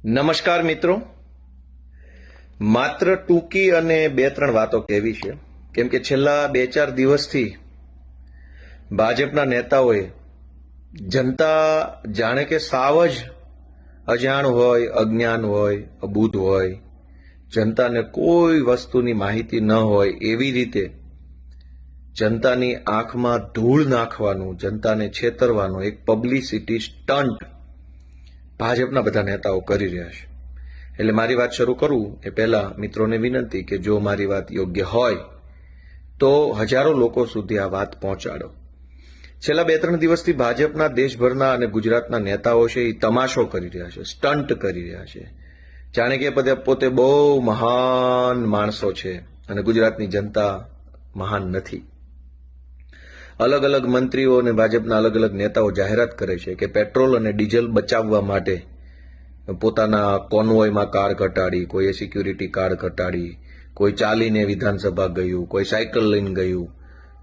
નમસ્કાર મિત્રો, માત્ર ટૂંકી અને બે ત્રણ વાતો કહેવી છે. કેમ કે છેલ્લા 2-4 દિવસથી ભાજપના નેતાઓએ જનતા જાણે કે સાવ જ અજાણ હોય, અજ્ઞાન હોય, અબૂધ હોય, જનતાને કોઈ વસ્તુની માહિતી ન હોય એવી રીતે જનતાની આંખમાં ધૂળ નાખવાનું, જનતાને છેતરવાનું એક પબ્લિસિટી સ્ટન્ટ ભાજપના બધા નેતાઓ કરી રહ્યા છે. એટલે મારી વાત શરૂ કરું એ પહેલા મિત્રોને વિનંતી કે જો મારી વાત યોગ્ય હોય તો હજારો લોકો સુધી આ વાત પહોંચાડો. છેલ્લા 2-3 દિવસથી ભાજપના દેશભરના અને ગુજરાતના નેતાઓ છે એ તમાશો કરી રહ્યા છે, સ્ટન્ટ કરી રહ્યા છે. જાણે કે પોતે બહુ મહાન માણસો છે અને ગુજરાતની જનતા મહાન નથી. અલગ અલગ મંત્રીઓ અને ભાજપના અલગ અલગ નેતાઓ જાહેરાત કરે છે કે પેટ્રોલ અને ડીઝલ બચાવવા માટે પોતાના કોન્વોયમાં કાર ઘટાડી, કોઈએ સિક્યુરિટી કાર્ડ ઘટાડી, કોઈ ચાલીને વિધાનસભા ગયું, કોઈ સાયકલ લઈને ગયું,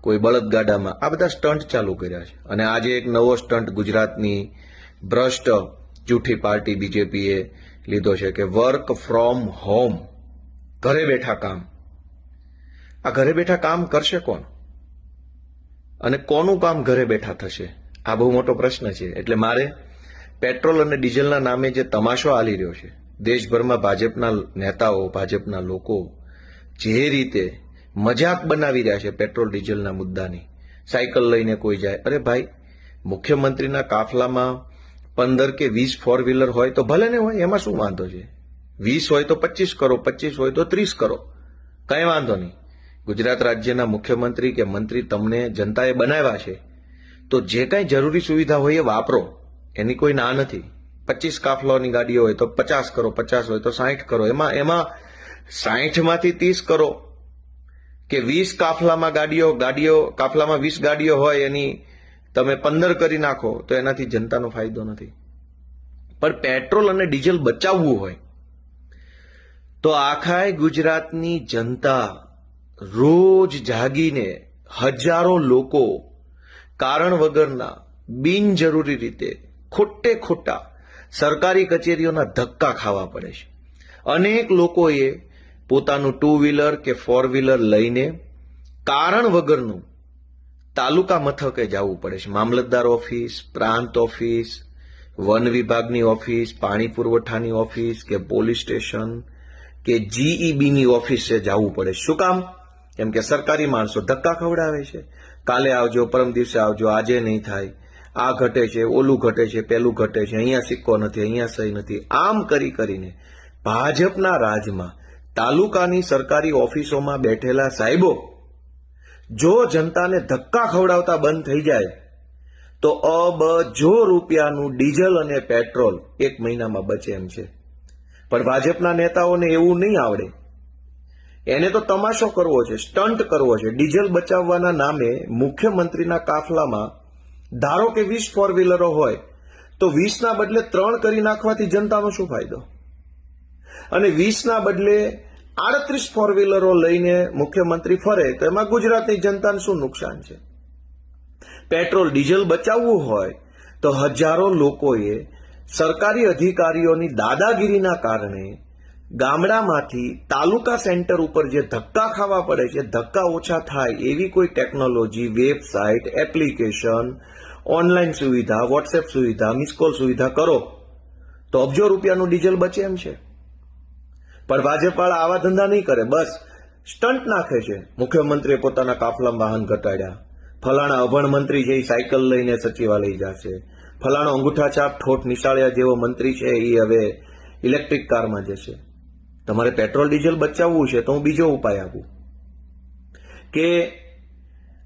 કોઈ બળદગાડામાં. આ બધા સ્ટન્ટ ચાલુ કર્યા છે. અને આજે એક નવો સ્ટન્ટ ગુજરાતની ભ્રષ્ટ જૂઠી પાર્ટી બીજેપીએ લીધો છે કે વર્ક ફ્રોમ હોમ, ઘરે બેઠા કામ. આ ઘરે બેઠા કામ કરશે કોણ અને કોનું કામ ઘરે બેઠા થશે? આ બહુ મોટો પ્રશ્ન છે. એટલે મારે પેટ્રોલ અને ડીઝલના નામે જે તમાશો આલી રહ્યો છે, દેશભરમાં ભાજપના નેતાઓ, ભાજપના લોકો જે રીતે મજાક બનાવી રહ્યા છે પેટ્રોલ ડીઝલના મુદ્દાની. સાયકલ લઈને કોઈ જાય, અરે ભાઈ, મુખ્યમંત્રીના કાફલામાં 15 કે 20 ફોર વ્હીલર હોય તો ભલે ને હોય, એમાં શું વાંધો છે? 20 હોય તો 25 કરો, 25 હોય તો 30 કરો, કઈ વાંધો નહીં. ગુજરાત રાજ્યના મુખ્યમંત્રી કે મંત્રી તમને જનતાએ બનાવ્યા છે તો જે કાંઈ જરૂરી સુવિધા હોય એ વાપરો, એની કોઈ ના નથી. 25 કાફલાઓની ગાડીઓ હોય તો 50 કરો, 50 હોય તો 60 કરો, એમાં 60 માંથી 30 કરો કે 20 કાફલામાં કાફલામાં 20 ગાડીઓ હોય એની તમે 15 કરી નાખો તો એનાથી જનતાનો ફાયદો નથી. પણ પેટ્રોલ અને ડીઝલ બચાવવું હોય તો આખા ગુજરાતની જનતા રોજ જાગીને હજારો લોકો કારણ વગરના બિનજરૂરી રીતે ખોટા સરકારી કચેરીઓના ધક્કા ખાવા પડે છે. અનેક લોકોએ પોતાનું 2 વ્હીલર કે 4 વ્હીલર લઈને કારણ વગરનું તાલુકા મથકે જવું પડે છે. મામલતદાર ઓફિસ, પ્રાંત ઓફિસ, વન વિભાગની ઓફિસ, પાણી પુરવઠાની ઓફિસ કે પોલીસ સ્ટેશન કે જીઈબીની ઓફિસે જવું પડે. શું કામ? કેમ કે સરકારી માણસો ધક્કા ખવડાવે છે. કાલે આવજો, પરમ દિવસે આવજો, આજે નહીં થાય, આ ઘટે છે, ઓલું ઘટે છે, પેલું ઘટે છે, અહીંયા સિક્કો નથી, અહીંયા સહી નથી. આમ કરીને ભાજપના રાજમાં તાલુકાની સરકારી ઓફિસોમાં બેઠેલા સાહેબો જો જનતાને ધક્કા ખવડાવતા બંધ થઈ જાય તો અબજો રૂપિયાનું ડીઝલ અને પેટ્રોલ 1 મહિનામાં બચે એમ છે. પણ ભાજપના નેતાઓને એવું નહીં આવડે. એને તો તમાશો કરવો છે, સ્ટન્ટ કરવો છે. ડીઝલ બચાવવાના નામે મુખ્યમંત્રીના કાફલામાં ધારો કે 20 ફોર વ્હીલરો હોય તો 20ના બદલે 3 કરી નાખવાથી જનતાનો શું ફાયદો? અને 20ના બદલે 38 ફોર વ્હીલરો લઈને મુખ્યમંત્રી ફરે તો એમાં ગુજરાતની જનતાને શું નુકસાન છે? પેટ્રોલ ડીઝલ બચાવવું હોય તો હજારો લોકોએ સરકારી અધિકારીઓની દાદાગીરીના કારણે ગામડામાંથી તાલુકા સેન્ટર ઉપર જે ધક્કા ખાવા પડે છે, ધક્કા ઓછા થાય એવી કોઈ ટેકનોલોજી, વેબસાઇટ, એપ્લિકેશન, ઓનલાઈન સુવિધા, વોટ્સએપ સુવિધા, મિસકોલ સુવિધા કરો તો અબજો રૂપિયાનું ડીઝલ બચે એમ છે. પણ ભાજપવાળા આવા ધંધા નહીં કરે, બસ સ્ટન્ટ નાખે છે. મુખ્યમંત્રીએ પોતાના કાફલામાં વાહન ઘટાડ્યા, ફલાણા અભણ મંત્રી છે એ સાયકલ લઈને સચિવાલય જશે, ફલાણો અંગૂઠા છાપ ઠોઠ નિશાળિયા જેવો મંત્રી છે એ હવે ઇલેક્ટ્રિક કારમાં જશે. તમારે પેટ્રોલ ડીઝલ બચાવવું છે તો હું બીજો ઉપાય આપું કે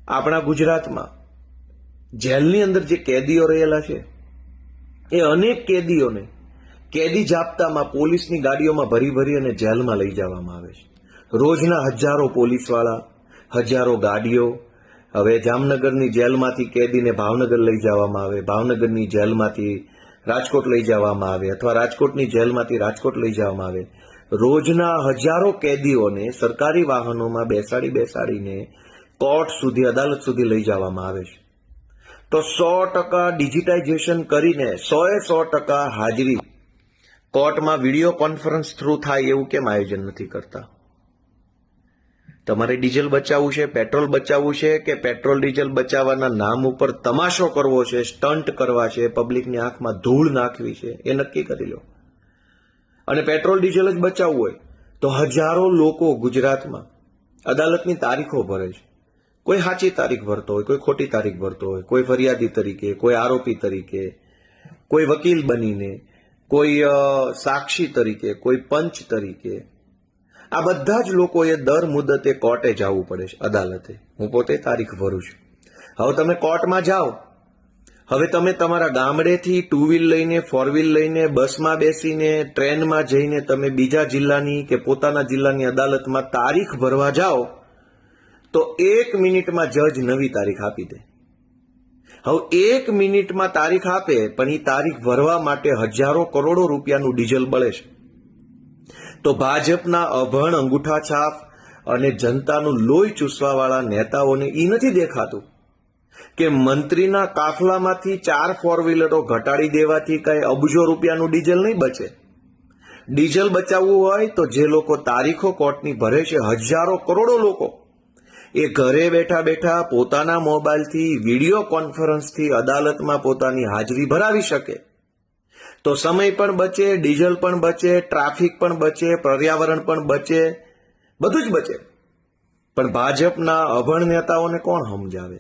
આપણા ગુજરાતમાં જેલની અંદર જે કેદીઓ રહેલા છે એ અનેક કેદીઓને કેદી જાપ્તામાં પોલીસની ગાડીઓમાં ભરી અને જેલમાં લઈ જવામાં આવે છે. રોજના હજારો પોલીસવાળા, હજારો ગાડીઓ. હવે જામનગરની જેલમાંથી કેદીને ભાવનગર લઈ જવામાં આવે, ભાવનગરની જેલમાંથી રાજકોટ લઈ જવામાં આવે, અથવા રાજકોટની જેલમાંથી રાજકોટ લઈ જવામાં આવે. રોજના હજારો કેદીઓને સરકારી વાહનોમાં બેસાડીને કોર્ટ સુધી, અદાલત સુધી લઈ જવામાં આવે છે. તો 100% ડિજિટાઇઝેશન કરીને 100% હાજરી કોર્ટમાં વિડીયો કોન્ફરન્સ થ્રુ થાય એવું કેમ આયોજન નથી કરતા? તમારે ડીઝલ બચાવવું છે, પેટ્રોલ બચાવવું છે, કે પેટ્રોલ ડીઝલ બચાવવાના નામ ઉપર તમાશો કરવો છે, સ્ટન્ટ કરવા છે, પબ્લિકની આંખમાં ધૂળ નાખવી છે, એ નક્કી કરી લો. અને પેટ્રોલ ડીઝલ જ બચાવવું હોય તો હજારો લોકો ગુજરાતમાં અદાલતની તારીખો ભરે છે. કોઈ સાચી તારીખ ભરતો હોય, કોઈ ખોટી તારીખ ભરતો હોય, કોઈ ફરિયાદી તરીકે, કોઈ આરોપી તરીકે, કોઈ વકીલ બનીને, કોઈ સાક્ષી તરીકે, કોઈ પંચ તરીકે. આ બધા જ લોકોએ દર મુદતે કોર્ટે જવું પડે છે, અદાલતે. હું પોતે તારીખ ભરું છું. હવે તમે કોર્ટમાં જાઓ, હવે તમે તમારા ગામડેથી 2 વ્હીલ લઈને, 4 વ્હીલ લઈને, બસમાં બેસીને, ટ્રેનમાં જઈને તમે બીજા જિલ્લાની કે પોતાના જિલ્લાની અદાલતમાં તારીખ ભરવા જાઓ તો 1 મિનિટમાં જજ નવી તારીખ આપી દે. હવે 1 મિનિટમાં તારીખ આપે, પણ એ તારીખ ભરવા માટે હજારો કરોડો રૂપિયાનું ડીઝલ બળે છે. તો ભાજપના અભણ અંગૂઠા છાપ અને જનતાનું લોહી ચૂસવાવાળા નેતાઓને એ નથી દેખાતું કે મંત્રીના કાફલામાંથી 4 4 વ્હીલરો ઘટાડી દેવાથી કઈ અબજો રૂપિયાનું ડીઝલ નહીં બચે. ડીઝલ બચાવવું હોય તો જે લોકો તારીખો કોર્ટની ભરે છે, હજારો કરોડો લોકો, એ ઘરે બેઠા બેઠા પોતાના મોબાઈલથી વિડીયો કોન્ફરન્સથી અદાલતમાં પોતાની હાજરી ભરાવી શકે તો સમય પણ બચે, ડીઝલ પણ બચે, ટ્રાફિક પણ બચે, પર્યાવરણ પણ બચે, બધું જ બચે. પણ ભાજપના અભણ નેતાઓને કોણ સમજાવે?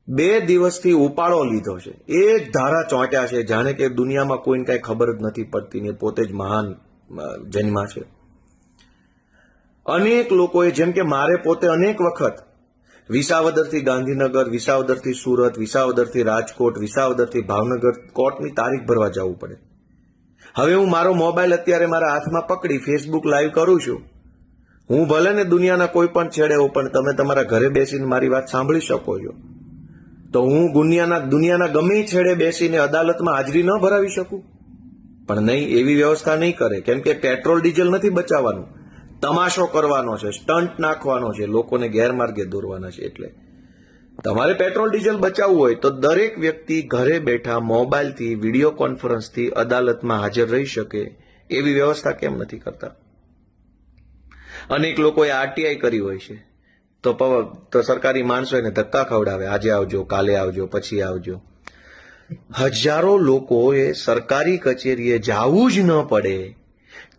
2 દિવસથી ઉપાડો લીધો છે, એ જ ધારા ચોંટ્યા છે જાણે કે દુનિયામાં કોઈને કઈ ખબર જ નથી પડતી ને પોતે જ મહાન જન્મા છે. અનેક લોકોએ, જેમ કે મારે પોતે અનેક વખત વિસાવદરથી ગાંધીનગર, વિસાવદરથી સુરત, વિસાવદરથી રાજકોટ, વિસાવદરથી ભાવનગર કોર્ટની તારીખ ભરવા જવું પડે. હવે હું મારો મોબાઈલ અત્યારે મારા હાથમાં પકડી ફેસબુક લાઈવ કરું છું. હું ભલે ને દુનિયાના કોઈ પણ છેડે હોઉં, પણ તમે તમારા ઘરે બેસીને મારી વાત સાંભળી શકો છો. તો હું દુનિયાના ગમે છેડે બેસીને અદાલતમાં હાજરી ન ભરાવી શકું? પણ નહીં, એવી વ્યવસ્થા નહીં કરે. કેમ કે પેટ્રોલ ડીઝલ નથી બચાવવાનું, તમાશો કરવાનો છે, સ્ટન્ટ નાખવાનો છે, લોકોને ગેરમાર્ગે દોરવાના છે. એટલે તમારે પેટ્રોલ ડીઝલ બચાવવું હોય તો દરેક વ્યક્તિ ઘરે બેઠા મોબાઈલથી, વિડીયો કોન્ફરન્સથી અદાલતમાં હાજર રહી શકે એવી વ્યવસ્થા કેમ નથી કરતા? અનેક લોકોએ આરટીઆઈ કરી હોય છે તો સરકારી માણસો એને ધક્કા ખવડાવે, આજે આવજો, કાલે આવજો, પછી આવજો. હજારો લોકોએ સરકારી કચેરીએ જવું જ ન પડે,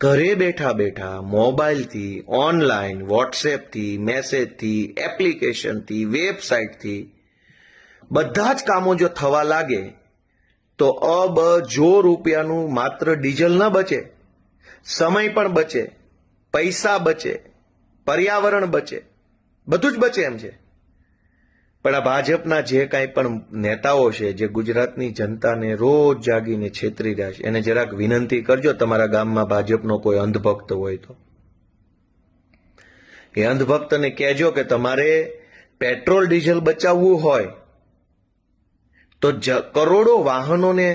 ઘરે બેઠા બેઠા મોબાઈલથી, ઓનલાઈન, વોટ્સએપથી, મેસેજથી, એપ્લિકેશનથી, વેબસાઇટથી બધા જ કામો જો થવા લાગે તો અબજો રૂપિયાનું માત્ર ડીઝલ ન બચે, સમય પણ બચે, પૈસા બચે, પર્યાવરણ બચે, બધું જ બચે એમ છે. પણ આ ભાજપના જે કાંઈ પણ નેતાઓ છે, જે ગુજરાતની જનતાને રોજ જાગીને છેતરી રહ્યા છે, એને જરાક વિનંતી કરજો, તમારા ગામમાં ભાજપનો કોઈ અંધભક્ત હોય તો એ અંધભક્તને કહેજો કે તમારે પેટ્રોલ ડીઝલ બચાવવું હોય તો કરોડો વાહનોને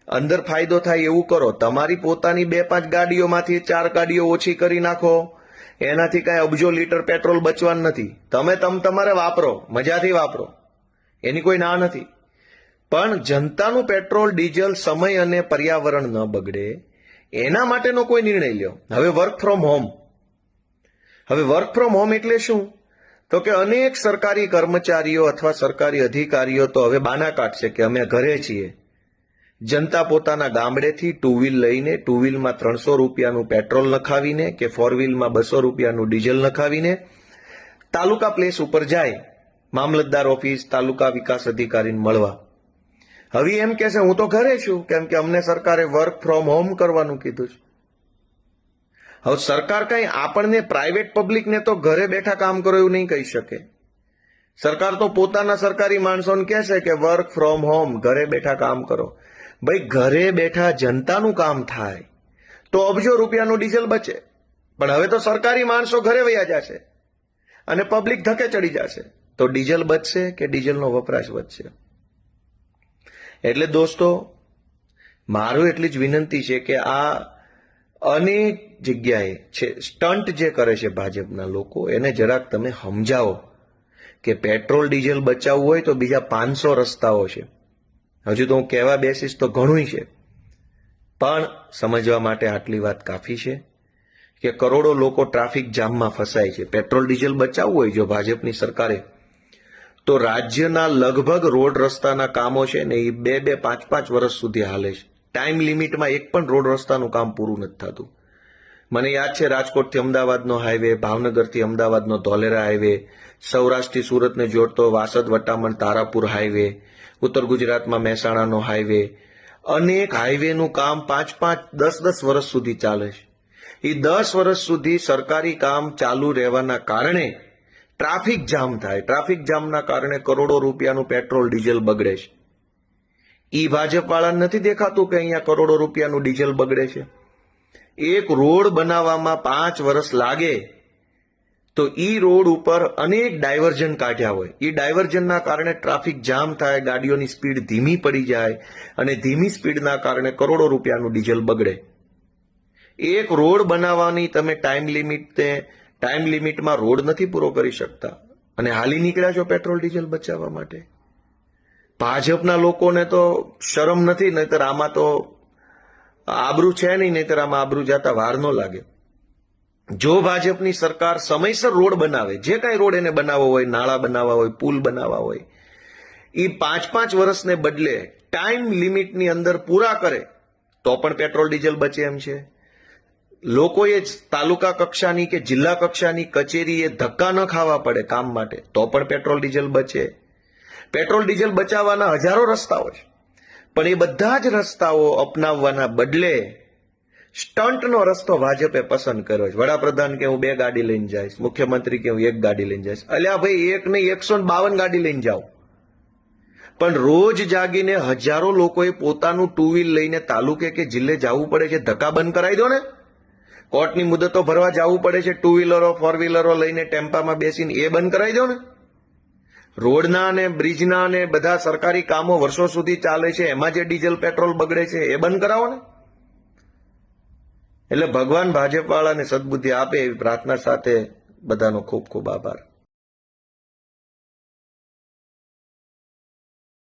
અંદર ફાયદો થાય એવું કરો. તમારી પોતાની 2-5 ગાડીઓમાંથી 4 ગાડીઓ ઓછી કરી નાખો, એનાથી કઈ અબજો લીટર પેટ્રોલ બચવાનું નથી. તમે તમારે વાપરો, મજાથી વાપરો, એની કોઈ ના નથી. પણ જનતાનું પેટ્રોલ ડીઝલ સમય અને પર્યાવરણ ન બગડે એના માટેનો કોઈ નિર્ણય લ્યો. હવે વર્ક ફ્રોમ હોમ એટલે શું? તો કે અનેક સરકારી કર્મચારીઓ અથવા સરકારી અધિકારીઓ તો હવે બાના કાઢશે કે અમે ઘરે છીએ. જનતા પોતાના ગામડેથી 2 વ્હીલ લઈને, 2 વ્હીલમાં 300 રૂપિયાનું પેટ્રોલ નખાવીને કે 4 વ્હીલમાં 200 રૂપિયાનું ડીઝલ નખાવીને તાલુકા પ્લેસ ઉપર જાય, મામલતદાર ઓફિસ, તાલુકા વિકાસ અધિકારીને મળવા. હવે એમ કહેશે હું તો ઘરે છું, કેમ કે અમને સરકારે વર્ક ફ્રોમ હોમ કરવાનું કીધું છે. હવે સરકાર કઈ આપણને, પ્રાઇવેટ પબ્લિકને તો ઘરે બેઠા કામ કરો એવું નહીં કહી શકે. સરકાર તો પોતાના સરકારી માણસોને કહેશે કે વર્ક ફ્રોમ હોમ, ઘરે બેઠા કામ કરો. ભાઈ, ઘરે બેઠા જનતાનું કામ થાય તો અબજો રૂપિયાનું ડીઝલ બચે. પણ હવે તો સરકારી માણસો ઘરે વયા જશે અને પબ્લિક ધકે ચડી જશે, તો ડીઝલ બચશે કે ડીઝલનો વપરાશ વધશે? એટલે દોસ્તો, મારું એટલી જ વિનંતી છે કે આ અનેક જગ્યાએ છે સ્ટન્ટ જે કરે છે ભાજપના લોકો, એને જરાક તમે સમજાવો કે પેટ્રોલ ડીઝલ બચાવવું હોય તો બીજા 500 રસ્તાઓ છે. હજુ તો હું કહેવા બેસીશ તો ઘણું છે, પણ સમજવા માટે આટલી વાત કાફી છે કે કરોડો લોકો ટ્રાફિક જામમાં ફસાય છે. પેટ્રોલ ડીઝલ બચાવવું હોય જો ભાજપની સરકારે તો રાજ્યના લગભગ રોડ રસ્તાના કામો છે ને એ 2-5 વર્ષ સુધી હાલે છે. ટાઈમ લિમિટમાં એક પણ રોડ રસ્તાનું કામ પૂરું નથી થતું. મને યાદ છે રાજકોટથી અમદાવાદનો હાઈવે, ભાવનગરથી અમદાવાદનો ધોલેરા હાઈવે, સૌરાષ્ટ્રથી સુરતને જોડતો વાસદ વટામણ તારાપુર હાઈવે, ઉત્તર ગુજરાતમાં મહેસાણાનો હાઈવે, અનેક હાઈવેનું કામ 5-10 વર્ષ સુધી ચાલે છે. એ 10 વર્ષ સુધી સરકારી કામ ચાલુ રહેવાના કારણે ટ્રાફિક જામ થાય. ટ્રાફિક જામના કારણે કરોડો રૂપિયાનું પેટ્રોલ ડીઝલ બગડે છે. ઈ ભાજપવાળાને નથી દેખાતું કે અહીંયા કરોડો રૂપિયાનું ડીઝલ બગડે છે. એક રોડ બનાવવામાં 5 વર્ષ લાગે તો ઈ રોડ ઉપર અનેક ડાયવર્ઝન કાઢ્યા હોય. ઈ ડાયવર્ઝનના કારણે ટ્રાફિક જામ થાય, ગાડીઓની સ્પીડ ધીમી પડી જાય અને ધીમી સ્પીડના કારણે કરોડો રૂપિયાનું ડીઝલ બગડે. એક રોડ બનાવવાની તમે ટાઈમ લિમિટમાં રોડ નથી પૂરો કરી શકતા અને હાલી નીકળ્યા છો પેટ્રોલ ડીઝલ બચાવવા માટે. ભાજપના લોકોને તો શરમ નથી, નહીતર આમાં તો આબરૂ છે નહીં, નહીતર આમાં આબરૂ જતા વાર ન લાગે. જો ભાજપની સરકાર સમયસર રોડ બનાવે, જે કાંઈ રોડ એને બનાવવો હોય, નાળા બનાવવા હોય, પુલ બનાવવા હોય, એ 5 વર્ષને બદલે ટાઈમ લિમિટની અંદર પૂરા કરે તો પણ પેટ્રોલ ડીઝલ બચે એમ છે. લોકોએ તાલુકા કક્ષાની કે જિલ્લા કક્ષાની કચેરીએ ધક્કા ન ખાવા પડે કામ માટે તો પણ પેટ્રોલ ડીઝલ બચે. પેટ્રોલ ડીઝલ બચાવવાના હજારો રસ્તાઓ છે, પણ એ બધા જ રસ્તાઓ અપનાવવાના બદલે સ્ટન્ટનો રસ્તો ભાજપે પસંદ કર્યો છે. વડાપ્રધાન કે હું 2 ગાડી લઈને જઈશ, મુખ્યમંત્રી કે હું 1 ગાડી લઈને જઈશ. અલ્યા ભાઈ, એક નહીં 152 ગાડી લઈને જાઓ, પણ રોજ જાગીને હજારો લોકોએ પોતાનું 2 વ્હીલ લઈને તાલુકે કે જિલ્લે જવું પડે છે. ધક્કા બંધ કરાવી દો ને. કોર્ટની મુદતો ભરવા જવું પડે છે 2 વ્હીલરો 4 વ્હીલરો લઈને ટેમ્પામાં બેસીને, એ બંધ કરાવી દો ને. રોડના ને બ્રિજના ને બધા સરકારી કામો વર્ષો સુધી ચાલે છે, એમાં જે ડીઝલ પેટ્રોલ બગડે છે એ બંધ કરાવો ને. એટલે ભગવાન ભાજપવાળાને સદબુદ્ધિ આપે એવી પ્રાર્થના સાથે બધાનો ખૂબ ખૂબ આભાર.